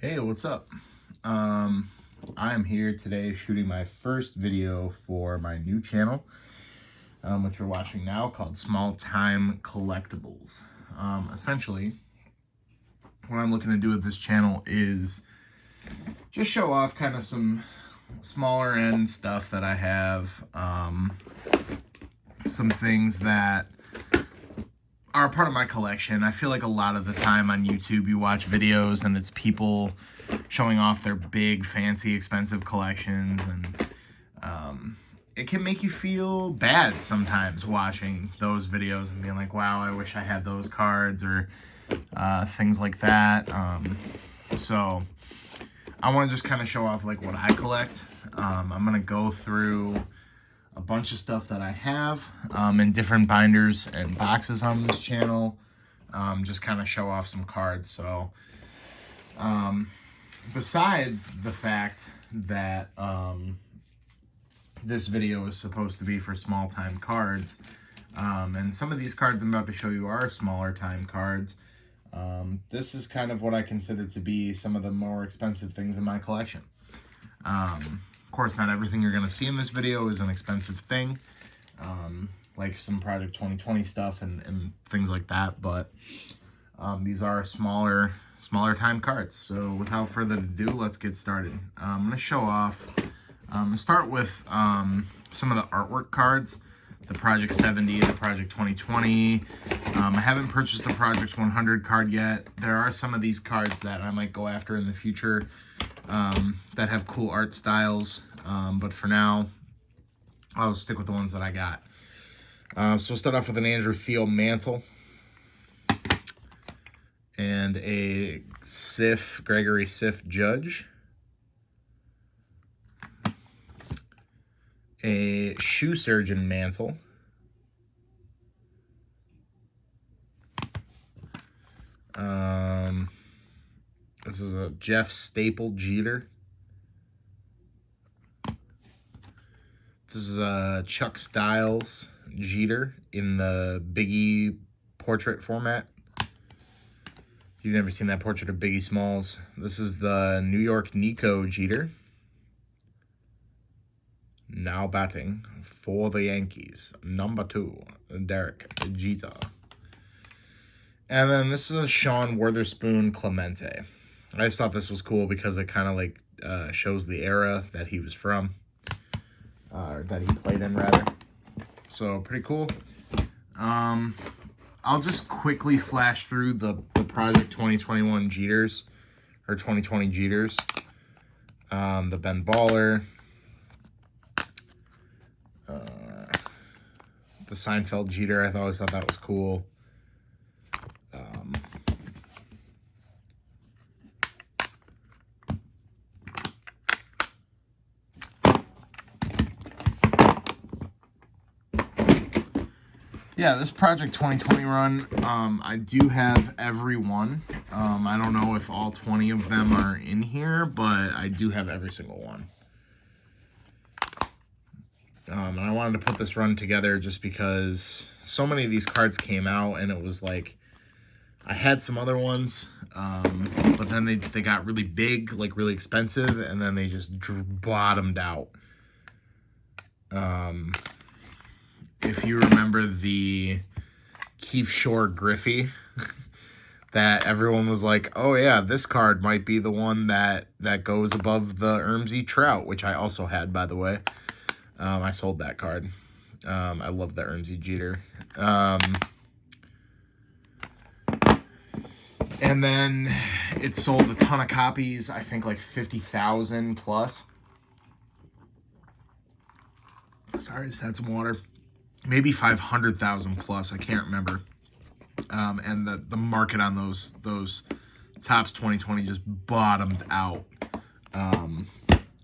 Hey, what's up? I'm here today shooting my first video for my new channel, which you're watching now, called Small Time Collectibles. Essentially, what I'm looking to do with this channel is just show off kind of some smaller end stuff that I have, some things that are part of my collection. I feel like a lot of the time on YouTube you watch videos and it's people showing off their big, fancy, expensive collections, and it can make you feel bad sometimes watching those videos and being like, wow, I wish I had those cards, or things like that. So I want to just kind of show off like what I collect. I'm going to go through a bunch of stuff that I have in different binders and boxes on this channel. Just kind of show off some cards. So besides the fact that this video is supposed to be for small time cards, and some of these cards I'm about to show you are smaller time cards, this is kind of what I consider to be some of the more expensive things in my collection. Of course, not everything you're going to see in this video is an expensive thing, like some Project 2020 stuff and things like that, but these are smaller time cards. So without further ado, let's get started. I'm going to show off, start with some of the artwork cards, the Project 70, the Project 2020. I haven't purchased a Project 100 card yet. There are some of these cards that I might go after in the future, that have cool art styles, but for now I'll stick with the ones that I got. So we'll start off with an Andrew Thiel mantle and a Gregory Sif Judge, a Shoe Surgeon mantle, this is a Jeff Staple Jeter. This is a Chuck Styles Jeter in the Biggie portrait format. If you've never seen that portrait of Biggie Smalls, this is the New York Nico Jeter, now batting for the Yankees, number 2, Derek Jeter. And then this is a Sean Witherspoon Clemente. I just thought this was cool because it kind of like shows the era that he was from, that he played in, rather. So pretty cool. I'll just quickly flash through the Project 2021 Jeters, or 2020 Jeters. The Ben Baller, the Seinfeld Jeter. I always thought that was cool. Yeah, this Project 2020 run, I do have every one. I don't know if all 20 of them are in here, but I do have every single one. And I wanted to put this run together just because so many of these cards came out, and it was like, I had some other ones, but then they got really big, like really expensive, and then they just bottomed out. If you remember the Keith Shore Griffey, that everyone was like, oh yeah, this card might be the one that goes above the Ermsey Trout, which I also had, by the way. I sold that card. I love the Ermsey Jeter. And then it sold a ton of copies, I think like 50,000 plus. Sorry, I just had some water. Maybe 500,000 plus, I can't remember. And the market on those Topps 2020 just bottomed out.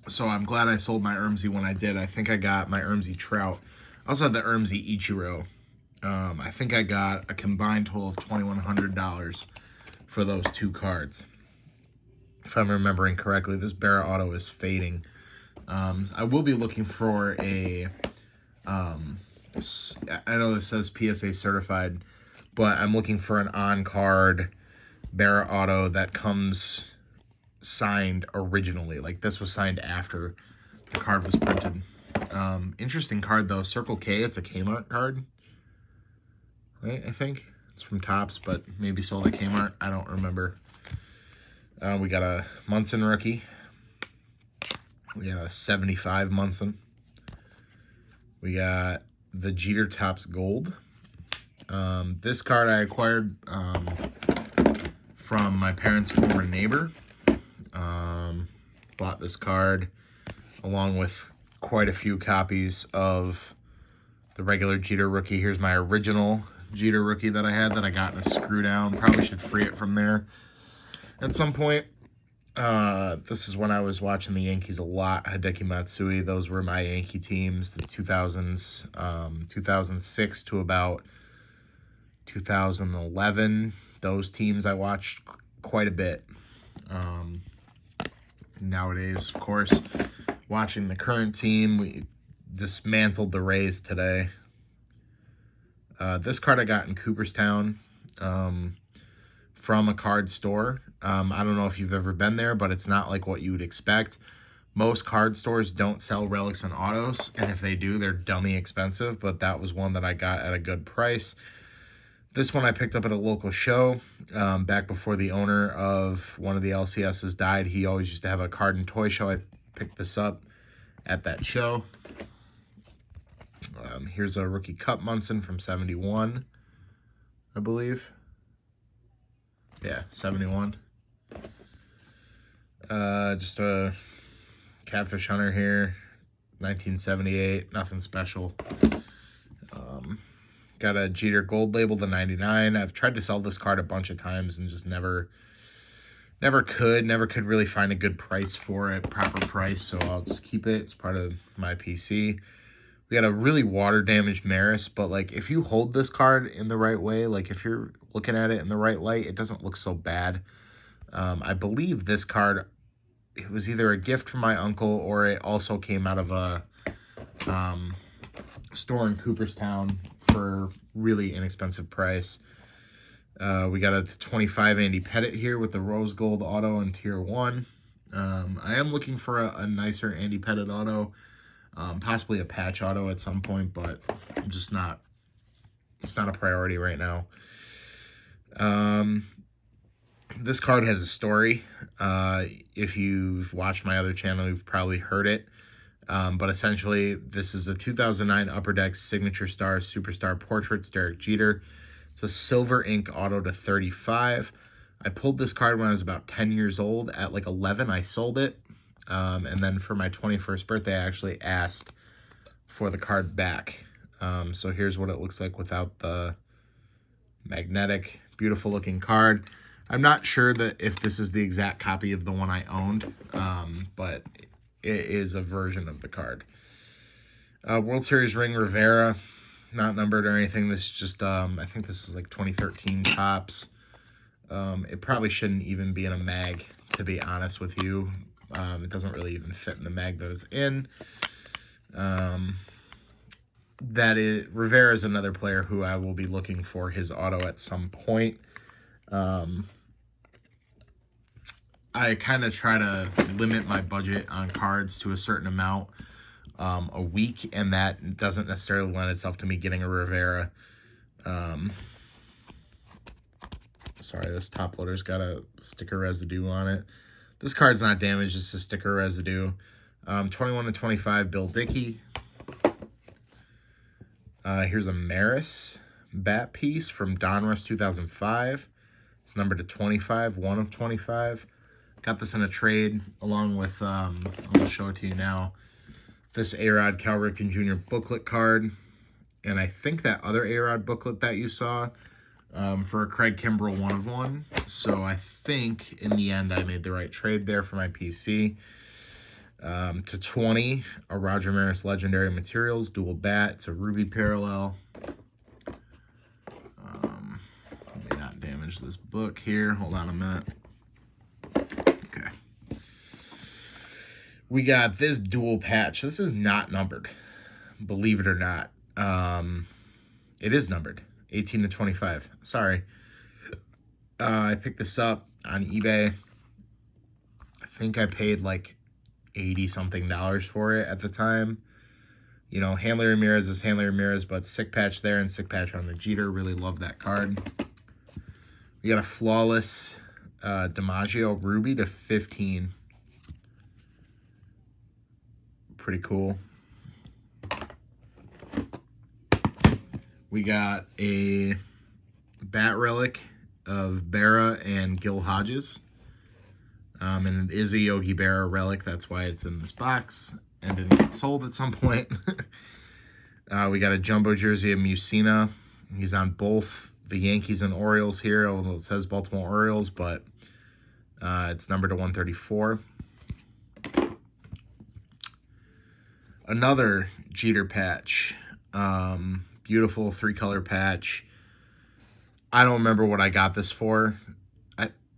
So I'm glad I sold my Ermsey when I did. I think I got my Ermsey Trout. I also had the Ermsey Ichiro. I think I got a combined total of $2,100 for those two cards, if I'm remembering correctly. This Barra Auto is fading. I will be looking for a... I know this says PSA certified, but I'm looking for an on-card Barra Auto that comes signed originally. Like, this was signed after the card was printed. Interesting card, though. Circle K, it's a Kmart card. Right, I think. It's from Topps, but maybe sold at Kmart. I don't remember. We got a Munson rookie. We got a 75 Munson. We got the Jeter Topps Gold. This card I acquired from my parents' former neighbor. Bought this card along with quite a few copies of the regular Jeter rookie. Here's my original Jeter rookie that I had that I got in a screw down. Probably should free it from there at some point. This is when I was watching the Yankees a lot. Hideki Matsui, those were my Yankee teams, the 2000s, 2006 to about 2011. Those teams I watched quite a bit. Nowadays, of course, watching the current team, we dismantled the Rays today. This card I got in Cooperstown from a card store. I don't know if you've ever been there, but it's not like what you would expect. Most card stores don't sell relics and autos, and if they do, they're dummy expensive, but that was one that I got at a good price. This one I picked up at a local show back before the owner of one of the LCSs died. He always used to have a card and toy show. I picked this up at that show. Here's a Rookie Cup Munson from 71, I believe. Yeah, 71. Just a Catfish Hunter here, 1978, nothing special. Got a Jeter Gold Label, the 99. I've tried to sell this card a bunch of times and just never could really find a good price for it, proper price, so I'll just keep it. It's part of my PC. We got a really water-damaged Maris, but, like, if you hold this card in the right way, like, if you're looking at it in the right light, it doesn't look so bad. I believe this card, it was either a gift from my uncle or it also came out of a store in Cooperstown for really inexpensive price. We got a 25 Andy Pettitte here with the rose gold auto in tier 1. I am looking for a nicer Andy Pettitte auto, possibly a patch auto at some point, but I'm just not, it's not a priority right now. This card has a story. If you've watched my other channel, you've probably heard it. But essentially, this is a 2009 Upper Deck Signature Stars Superstar Portraits Derek Jeter. It's a silver ink auto to 35. I pulled this card when I was about 10 years old. At like 11, I sold it. And then for my 21st birthday, I actually asked for the card back. So here's what it looks like without the magnetic. Beautiful looking card. I'm not sure that if this is the exact copy of the one I owned, but it is a version of the card. World Series ring Rivera, not numbered or anything. This is just, I think this is like 2013 Topps. It probably shouldn't even be in a mag, to be honest with you. It doesn't really even fit in the mag that it's in. Rivera is another player who I will be looking for his auto at some point. I kind of try to limit my budget on cards to a certain amount a week, and that doesn't necessarily lend itself to me getting a Rivera. Sorry, this top loader's got a sticker residue on it. This card's not damaged, it's a sticker residue. 21 to 25, Bill Dickey. Here's a Maris bat piece from Donruss 2005. It's numbered to 25, 1 of 25. Got this in a trade along with, I'm going to show it to you now, this A-Rod Cal Ripken Jr. booklet card. And I think that other A-Rod booklet that you saw for a Craig Kimbrell 1 of 1. So I think in the end I made the right trade there for my PC. To 20, a Roger Maris Legendary Materials dual bat. It's a Ruby parallel. Let me not damage this book here. Hold on a minute. Okay. We got this dual patch. This is not numbered, believe it or not. It is numbered, 18 to 25. Sorry. I picked this up on eBay. think I paid like 80 something dollars for it at the time. You know, Hanley Ramirez is Hanley Ramirez, but sick patch there and sick patch on the Jeter. Really love that card. We got a flawless DiMaggio Ruby to 15. Pretty cool. We got a bat relic of Berra and Gil Hodges. And it is a Yogi Berra relic. That's why it's in this box and didn't get sold at some point. We got a jumbo jersey of Mussina. He's on both the Yankees and Orioles here, although it says Baltimore Orioles, but it's numbered to 134. Another Jeter patch. Beautiful 3-color patch. I don't remember what I got this for.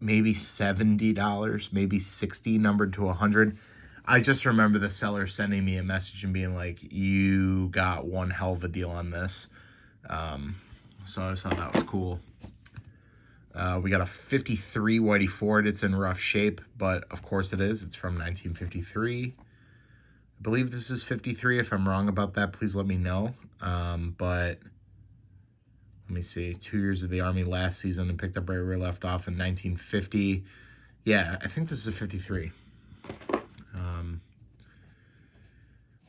Maybe $70, maybe $60, numbered to 100. I just remember the seller sending me a message and being like, you got one hell of a deal on this. So I just thought that was cool. We got a 53 Whitey Ford. It's in rough shape, but of course it is. It's from 1953. I believe this is 53. If I'm wrong about that, please let me know. But let me see. 2 years of the Army last season and picked up right where we left off in 1950. Yeah, I think this is a 53.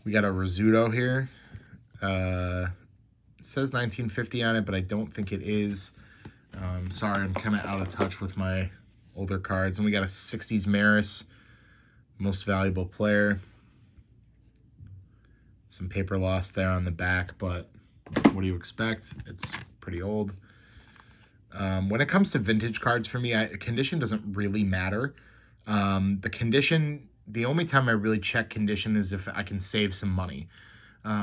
We got a Rizzuto here. It says 1950 on it, but I don't think it is. Sorry, I'm kind of out of touch with my older cards. And we got a 60s Maris, most valuable player. Some paper loss there on the back, but what do you expect? It's pretty old. When it comes to vintage cards for me, condition doesn't really matter. The only time I really check condition is if I can save some money.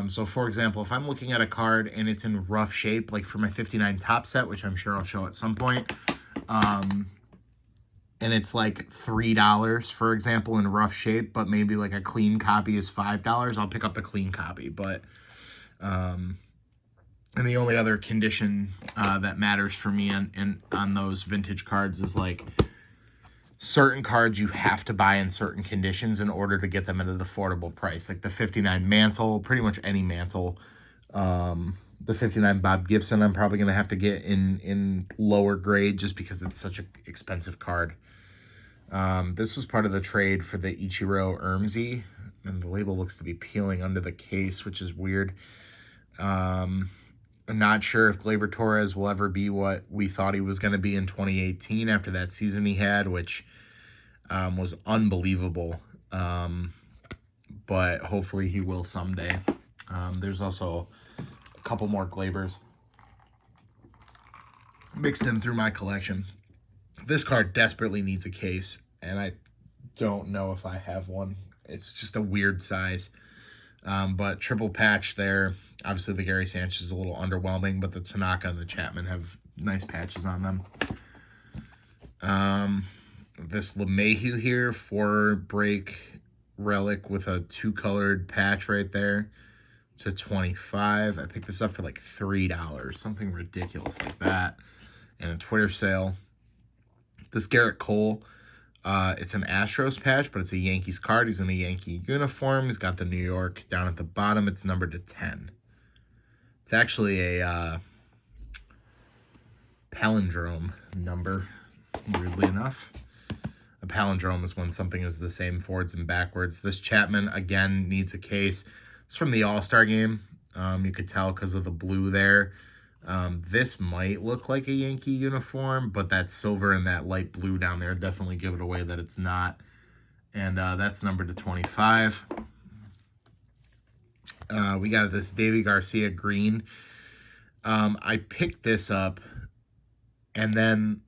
So for example, if I'm looking at a card and it's in rough shape, like for my 59 top set, which I'm sure I'll show at some point, and it's like $3, for example, in rough shape, but maybe like a clean copy is $5, I'll pick up the clean copy. But and the only other condition that matters for me on those vintage cards is like certain cards you have to buy in certain conditions in order to get them at an affordable price. Like the 59 Mantle, pretty much any Mantle. The 59 Bob Gibson, I'm probably going to have to get in lower grade just because it's such an expensive card. This was part of the trade for the Ichiro Ermsey, and the label looks to be peeling under the case, which is weird. I'm not sure if Gleyber Torres will ever be what we thought he was going to be in 2018 after that season he had, which was unbelievable. But hopefully he will someday. There's also a couple more Gleybers mixed in through my collection. This card desperately needs a case, and I don't know if I have one. It's just a weird size. But triple patch there. Obviously, the Gary Sanchez is a little underwhelming, but the Tanaka and the Chapman have nice patches on them. This LeMahieu here, 4-break relic with a 2-colored patch right there to 25. I picked this up for like $3, something ridiculous like that, in a Twitter sale. This Garrett Cole, it's an Astros patch, but it's a Yankees card. He's in a Yankee uniform. He's got the New York down at the bottom. It's numbered to 10. It's actually a palindrome number, weirdly enough. A palindrome is when something is the same forwards and backwards. This Chapman, again, needs a case. It's from the All-Star game. You could tell because of the blue there. This might look like a Yankee uniform, but that silver and that light blue down there definitely give it away that it's not. And that's numbered to 25. We got this Davy Garcia green. I picked this up, and then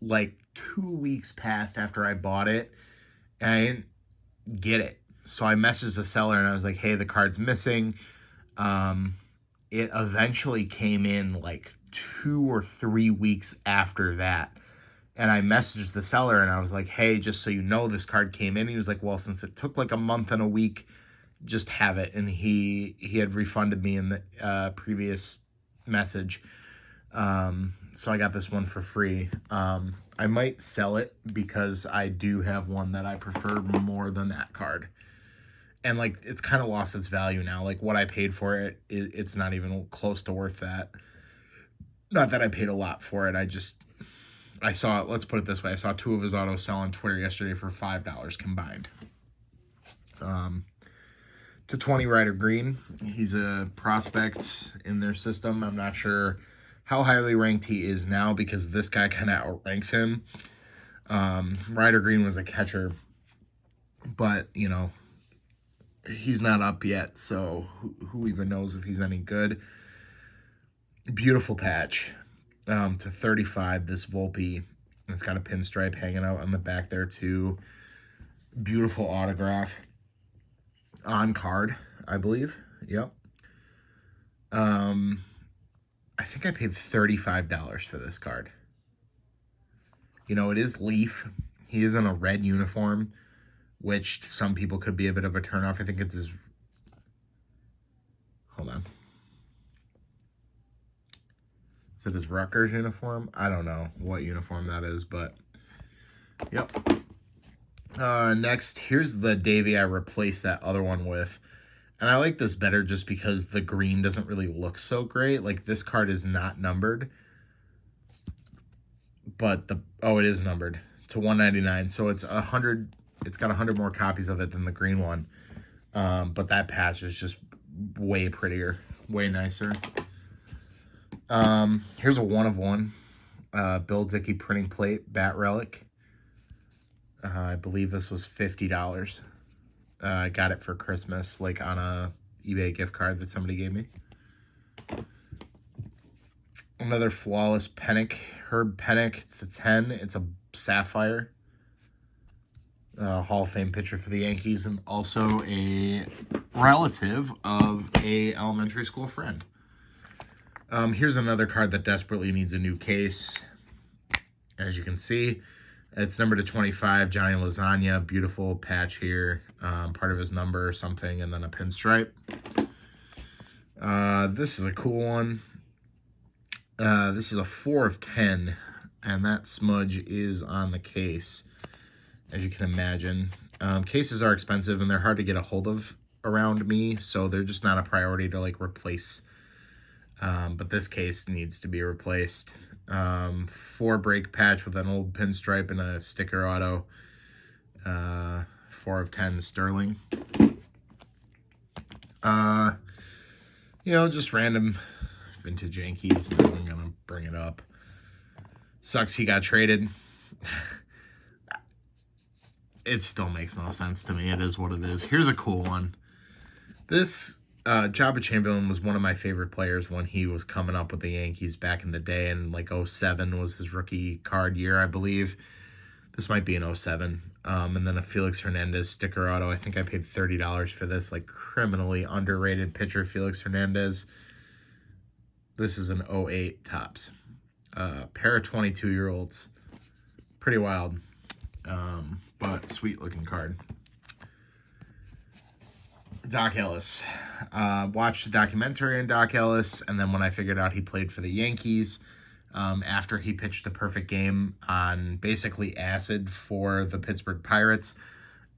like 2 weeks passed after I bought it, and I didn't get it. So I messaged the seller, and I was like, hey, the card's missing. It eventually came in like 2 or 3 weeks after that. And I messaged the seller, and I was like, hey, just so you know, this card came in. He was like, well, since it took like a month and a week, just have it. And he had refunded me in the previous message. So I got this one for free. I I might sell it because I do have one that I prefer more than that card. And like it's kind of lost its value now. Like what I paid for it, it's not even close to worth that. Not that I paid a lot for it. I saw it. Let's put it this way: I saw two of his autos sell on Twitter yesterday for $5 combined. To 20 Ryder Green, he's a prospect in their system. I'm not sure how highly ranked he is now because this guy kind of outranks him. Ryder Green was a catcher, but you know, he's not up yet, so who even knows if he's any good. Beautiful patch. To 35, this Volpe. It's got a pinstripe hanging out on the back there too. Beautiful autograph. On card, I believe. Yep. I think I paid $35 for this card. You know, it is Leaf. He is in a red uniform, which some people could be a bit of a turnoff. I think it's his... Hold on. Is it his Rutgers uniform? I don't know what uniform that is, but... Yep. Next, here's the Davey I replaced that other one with. And I like this better just because the green doesn't really look so great. Like, this card is not numbered. But it is numbered to 199. So it's 100. It's got 100 more copies of it than the green one. But that patch is just way prettier, way nicer. Here's a 1 of 1. Bill Dickey printing plate, bat relic. I believe this was $50. I got it for Christmas, like on a eBay gift card that somebody gave me. Another flawless Pennick, Herb Pennick. It's a 10. It's a sapphire. Hall of Fame pitcher for the Yankees, and also a relative of a elementary school friend. Here's another card that desperately needs a new case. As you can see, it's numbered to 25, Johnny Lasagna. Beautiful patch here. Part of his number or something, and then a pinstripe. This is a cool one. This is a 4 of 10, and that smudge is on the case, as you can imagine. Cases are expensive, and they're hard to get a hold of around me, so they're just not a priority to, like, replace. But this case needs to be replaced. 4 break patch with an old pinstripe and a sticker auto. 4 of 10 Sterling. You know, just random vintage Yankees. Not even gonna bring it up. Sucks he got traded. It still makes no sense to me. It is what it is. Here's a cool one. This Jabba Chamberlain was one of my favorite players when he was coming up with the Yankees back in the day, and like 07 was his rookie card year, I believe. This might be an 07. And then a Felix Hernandez sticker auto. I think I paid $30 for this, like criminally underrated pitcher Felix Hernandez. This is an 08 Topps. Pair of 22-year-olds. Pretty wild. But sweet looking card. Doc Ellis. Watched the documentary on Doc Ellis, and then when I figured out he played for the Yankees, after he pitched a perfect game on basically acid for the Pittsburgh Pirates,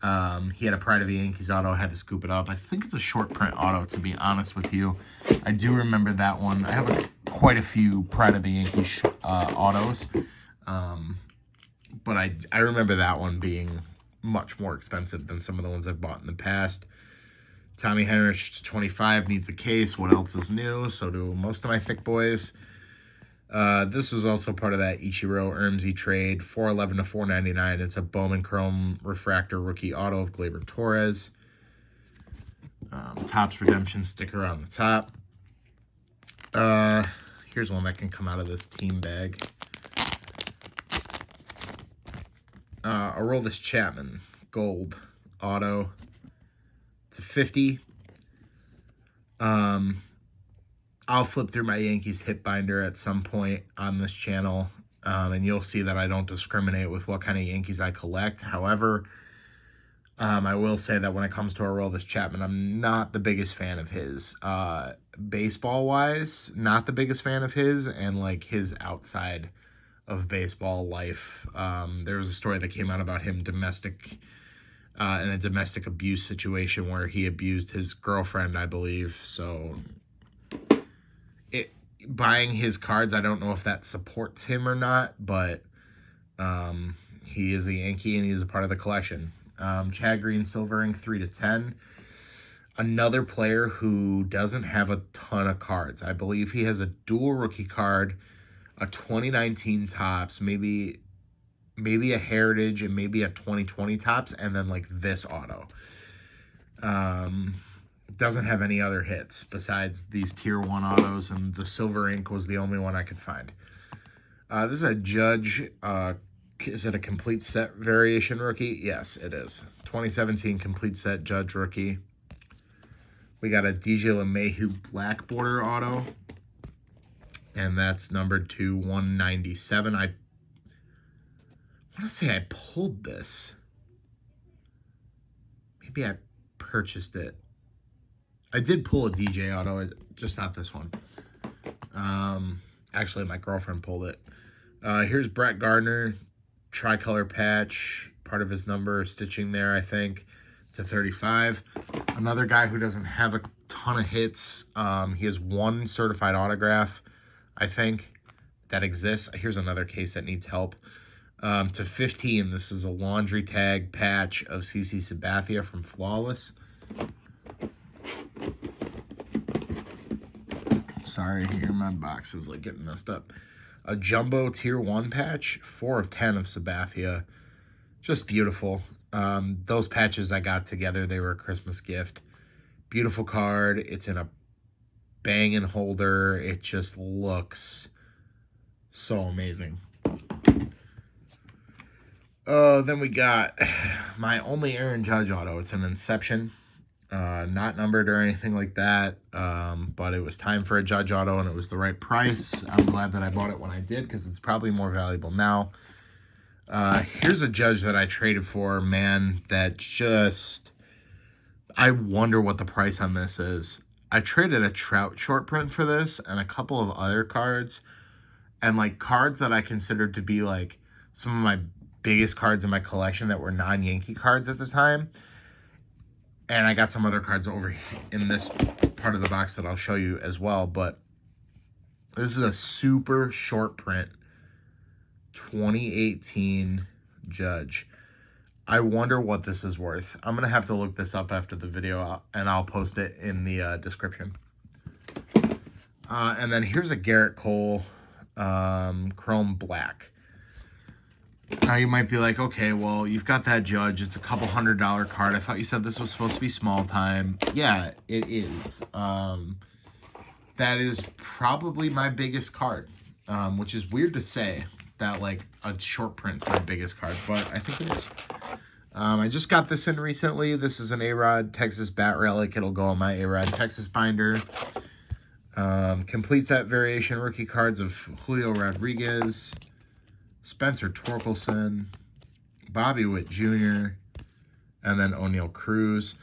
he had a Pride of the Yankees auto, had to scoop it up. I think it's a short print auto, to be honest with you. I do remember that one. I have quite a few Pride of the Yankees autos, but I remember that one being much more expensive than some of the ones I've bought in the past. Tommy Henrich to 25 needs a case. What else is new? So do most of my thick boys. This was also part of that Ichiro Ermsey trade. 411 to 499. It's a Bowman Chrome Refractor rookie auto of Gleyber Torres. Topps Redemption sticker on the top. Here's one that can come out of this team bag. Aroldis Chapman gold auto to 50. I'll flip through my Yankees hit binder at some point on this channel, and you'll see that I don't discriminate with what kind of Yankees I collect. However, I will say that when it comes to Aroldis Chapman, I'm not the biggest fan of his. Baseball-wise, not the biggest fan of his, and like his outside of baseball life. There was a story that came out about him in a domestic abuse situation where he abused his girlfriend, I believe. So buying his cards, I don't know if that supports him or not, but he is a Yankee and he is a part of the collection. Chad Green Silver Ink 3/10. Another player who doesn't have a ton of cards. I believe he has a dual rookie card, a 2019 Topps, maybe a Heritage, and maybe a 2020 Topps, and then like this auto. Doesn't have any other hits besides these tier 1 autos, and the Silver Ink was the only one I could find. This is a Judge. Is it a complete set variation rookie? Yes, it is. 2017 complete set Judge rookie. We got a DJ LeMahieu black border auto, and that's numbered to 197. I want to say I pulled this. Maybe I purchased it. I did pull a DJ auto, just not this one. Actually, my girlfriend pulled it. Here's Brett Gardner, tricolor patch, part of his number stitching there, I think, to 35. Another guy who doesn't have a ton of hits. He has one certified autograph, I think, that exists. Here's another case that needs help. To 15, this is a laundry tag patch of CC Sabathia from Flawless. Sorry, here my box is like getting messed up. A jumbo tier 1 patch, 4/10 of Sabathia. Just beautiful. Those patches I got together, they were a Christmas gift. Beautiful card. It's in a banging holder. It just looks so amazing. Then we got my only Aaron Judge auto. It's an Inception. Not numbered or anything like that, but it was time for a Judge auto and it was the right price. I'm glad that I bought it when I did because it's probably more valuable now. Here's a Judge that I traded for, man, that just, I wonder what the price on this is. I traded a Trout short print for this and a couple of other cards, and like cards that I considered to be like some of my biggest cards in my collection that were non-Yankee cards at the time. And I got some other cards over in this part of the box that I'll show you as well. But this is a super short print 2018 Judge. I wonder what this is worth. I'm going to have to look this up after the video, and I'll post it in the description. And then here's a Garrett Cole Chrome Black. Now you might be like, okay, well, you've got that Judge. It's a couple $100 card. I thought you said this was supposed to be small time. Yeah, it is. That is probably my biggest card, which is weird to say that like a short print's my biggest card, but I think it is. I just got this in recently. This is an A-Rod Texas Bat Relic. It'll go on my A-Rod Texas binder. Complete set variation rookie cards of Julio Rodriguez, Spencer Torkelson, Bobby Witt Jr., and then O'Neal Cruz.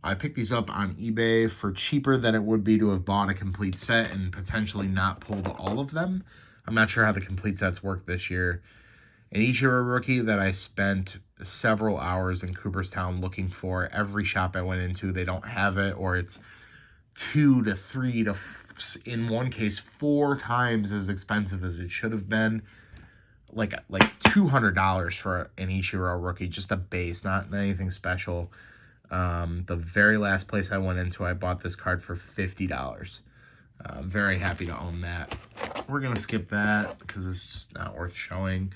I picked these up on eBay for cheaper than it would be to have bought a complete set and potentially not pulled all of them. I'm not sure how the complete sets work this year. An Ichiro rookie that I spent several hours in Cooperstown looking for. Every shop I went into, they don't have it, or it's 2 to 3 to, in one case, 4 times as expensive as it should have been. Like $200 for an Ichiro rookie, just a base, not anything special. The very last place I went into, I bought this card for $50. Very happy to own that. We're going to skip that because it's just not worth showing.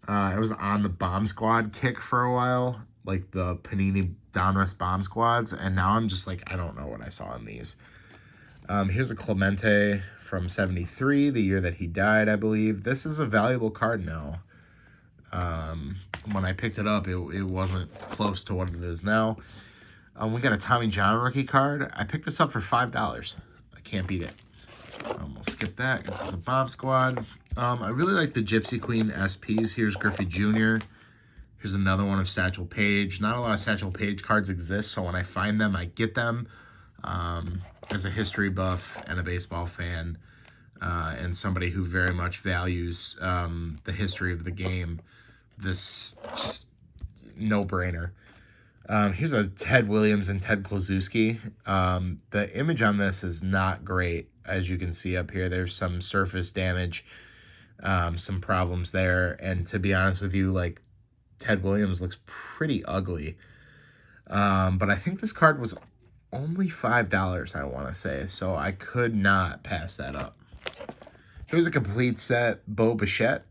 I was on the Bomb Squad kick for a while, like the Panini Donruss Bomb Squads, and now I'm just like, I don't know what I saw in these. Here's a Clemente from 73, the year that he died, I believe. This is a valuable card now. When I picked it up, it wasn't close to what it is now. We got a Tommy John rookie card. I picked this up for $5. I can't beat it. We'll skip that. This is a Bomb Squad. I really like the Gypsy Queen SPs. Here's Griffey Jr. Here's another one of Satchel Paige. Not a lot of Satchel Paige cards exist, so when I find them, I get them. As a history buff and a baseball fan, and somebody who very much values the history of the game, this just no-brainer. Here's a Ted Williams and Ted Kluszewski. The image on this is not great, as you can see up here. There's some surface damage, some problems there, and to be honest with you, like, Ted Williams looks pretty ugly. But I think this card was only $5, I want to say, so I could not pass that up. Here's a complete set Bo Bichette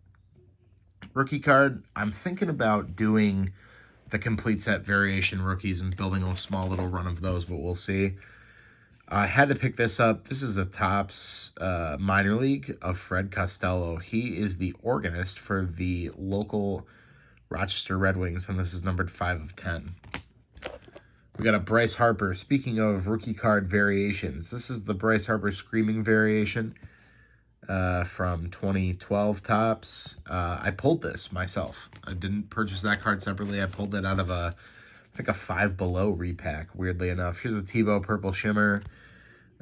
rookie card. I'm thinking about doing the complete set variation rookies and building a small little run of those, but we'll see. I had to pick this up. This is a Topps minor league of Fred Costello. He is the organist for the local Rochester Red Wings, and this is numbered 5 of 10. We got a Bryce Harper. Speaking of rookie card variations, this is the Bryce Harper Screaming variation from 2012 Topps. I pulled this myself. I didn't purchase that card separately. I pulled it out of I think a Five Below repack, weirdly enough. Here's a Tebow Purple Shimmer.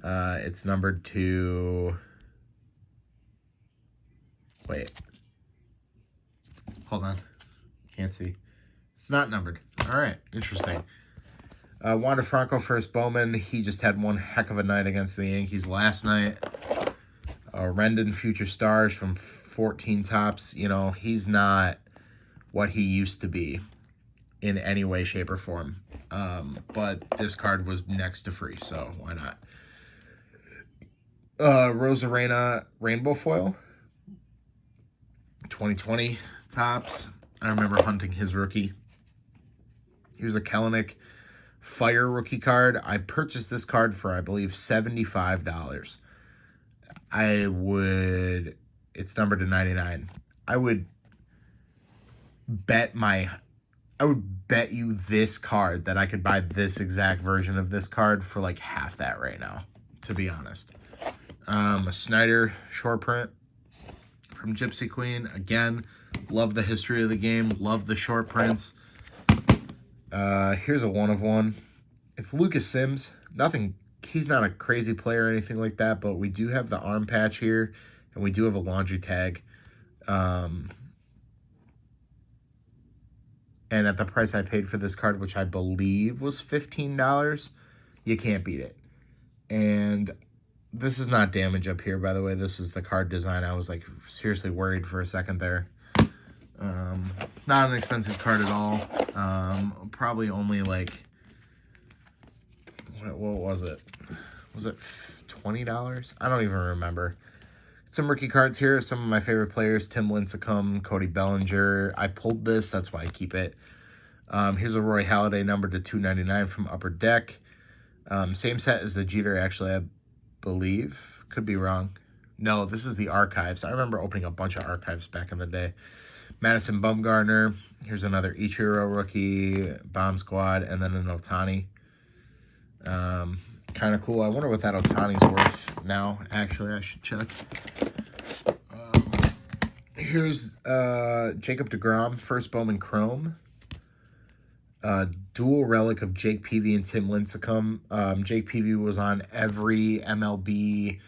It's numbered to... Wait. Hold on. Can't see. It's not numbered. All right. Interesting. Wander Franco, first Bowman. He just had one heck of a night against the Yankees last night. Rendon, Future Stars from 14 Topps. You know, he's not what he used to be in any way, shape, or form. But this card was next to free, so why not? Rosarena Rainbow Foil. 2020 Topps. I remember hunting his rookie. Here's a Kelenic Fire rookie card. I purchased this card for, I believe, $75. It's numbered to 99. I would bet you this card that I could buy this exact version of this card for like half that right now, to be honest. A Snyder short print from Gypsy Queen. Again, love the history of the game, love the short prints. Here's a 1/1. It's Lucas Sims. He's not a crazy player or anything like that, but we do have the arm patch here, and we do have a laundry tag. And at the price I paid for this card, which I believe was $15, you can't beat it. And this is not damage up here, by the way. This is the card design. I was like seriously worried for a second there. Not an expensive card at all. Probably only like, what was it? Was it $20? I don't even remember. Some rookie cards here. Some of my favorite players: Tim Lincecum, Cody Bellinger. I pulled this. That's why I keep it. Here's a Roy Halladay numbered to 299 from Upper Deck. Same set as the Jeter, actually, I believe. Could be wrong. No, this is the Archives. I remember opening a bunch of Archives back in the day. Madison Bumgarner. Here's another Ichiro rookie, Bomb Squad, and then an Ohtani. Kind of cool. I wonder what that Ohtani's worth now. Actually, I should check. Here's Jacob deGrom, first Bowman Chrome. Dual relic of Jake Peavy and Tim Lincecum. Jake Peavy was on every MLB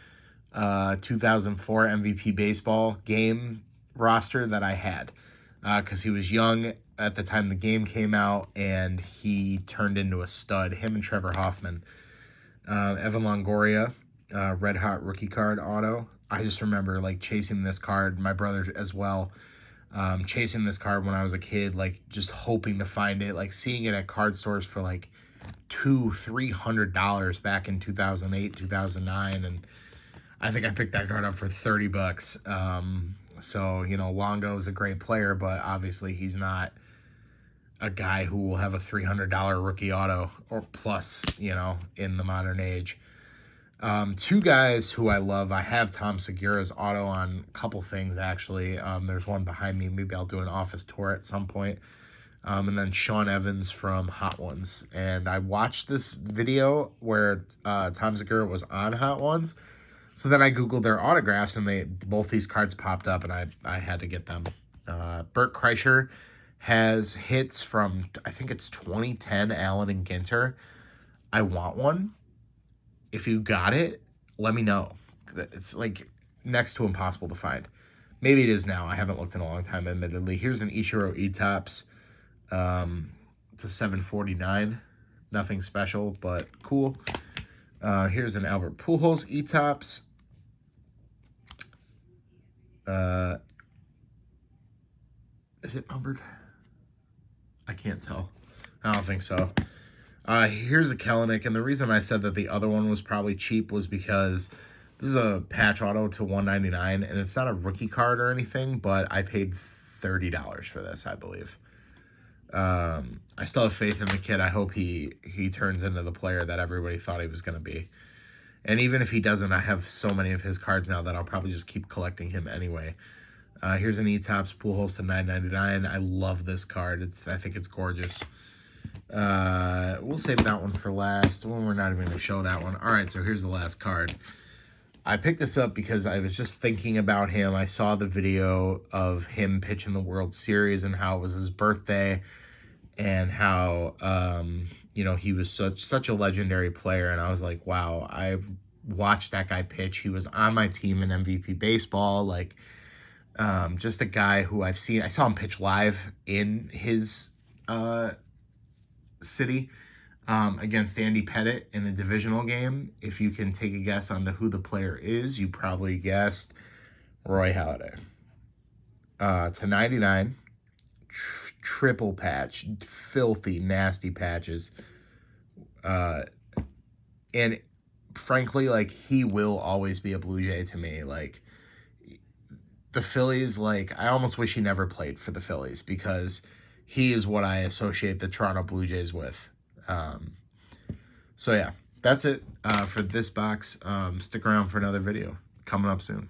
2004 MVP baseball game roster that I had, because he was young at the time the game came out, and he turned into a stud. Him and Trevor Hoffman. Evan Longoria, red hot rookie card auto. I just remember like chasing this card, my brother as well, chasing this card when I was a kid, like just hoping to find it, like seeing it at card stores for like $200-$300 back in 2008, 2009, and I think I picked that card up for $30. So, you know, Longo is a great player, but obviously he's not a guy who will have a $300 rookie auto or plus, you know, in the modern age. Two guys who I love. I have Tom Segura's auto on a couple things, actually. There's one behind me. Maybe I'll do an office tour at some point. And then Sean Evans from Hot Ones. And I watched this video where Tom Segura was on Hot Ones. So then I Googled their autographs, and both these cards popped up, and I had to get them. Bert Kreischer has hits from, I think it's 2010, Allen and Ginter. I want one. If you got it, let me know. It's like, next to impossible to find. Maybe it is now. I haven't looked in a long time, admittedly. Here's an Ichiro E-Tops. It's a 749. Nothing special, but cool. Here's an Albert Pujols E-Tops. Is it numbered? I can't tell. I don't think so. Here's a Kelenic, and the reason I said that the other one was probably cheap was because this is a patch auto to $199, and it's not a rookie card or anything, but I paid $30 for this, I believe. I still have faith in the kid. I hope he turns into the player that everybody thought he was going to be. And even if he doesn't, I have so many of his cards now that I'll probably just keep collecting him anyway. Here's an E-Tops Pujols to $9.99. I love this card. I think it's gorgeous. We'll save that one for last. Well, we're not even going to show that one. All right, so here's the last card. I picked this up because I was just thinking about him. I saw the video of him pitching the World Series and how it was his birthday and how, he was such a legendary player. And I was like, wow, I've watched that guy pitch. He was on my team in MVP baseball. Like, just a guy who I saw him pitch live in his city against Andy Pettitte in a divisional game. If you can take a guess on who the player is, you probably guessed Roy Halladay. To 99, triple patch, filthy, nasty patches. And frankly, like, he will always be a Blue Jay to me. Like, the Phillies, like, I almost wish he never played for the Phillies because he is what I associate the Toronto Blue Jays with. So, yeah, that's it for this box. Stick around for another video coming up soon.